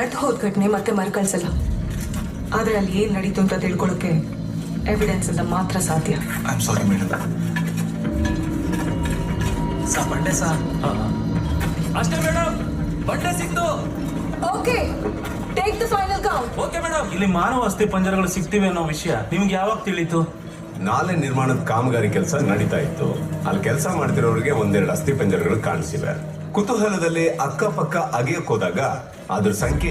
ನಡೆದು ಹೋದ ಘಟನೆ ಮತ್ತೆ ಮರುಕಳಿಸಲ್ಲ. ಆದ್ರೆ ಅಲ್ಲಿ ಏನ್ ನಡೀತು ಅಂತ ತಿಳ್ಕೊಳ್ಳೋಕೆ ಎವಿಡೆನ್ಸ್ ಇಂದ ಮಾತ್ರ ಸಾಧ್ಯ. I am sorry madam. ಬಂಡೆ ಸಾ ಅಷ್ಟೇ ಮೇಡಮ್, ಬಂಡೆ ಸಿಕ್ತು. Okay, take the final count. Okay madam. ಇಲ್ಲಿ ಮಾನವ ಅಸ್ಥಿ ಪಂಜರಗಳು ಸಿಗ್ತಿವೆ ಅನ್ನೋ ವಿಷಯ ನಿಮ್ಗೆ ಯಾವಾಗ ತಿಳಿತು? ನಾಲೆ ನಿರ್ಮಾಣದ ಕಾಮಗಾರಿ ಕೆಲಸ ನಡೀತಾ ಇತ್ತು. ಅಲ್ಲಿ ಕೆಲಸ ಮಾಡ್ತಿರೋರಿಗೆ ಒಂದೆರಡು ಅಸ್ಥಿ ಪಂಜರಗಳು ಕಾಣಿಸಿವೆ. ಕುತೂಹಲದಲ್ಲಿ ಅಕ್ಕಪಕ್ಕ ಅಗೆಯಕ್ ಹೋದಾಗ ಅದ್ರ ಸಂಖ್ಯೆ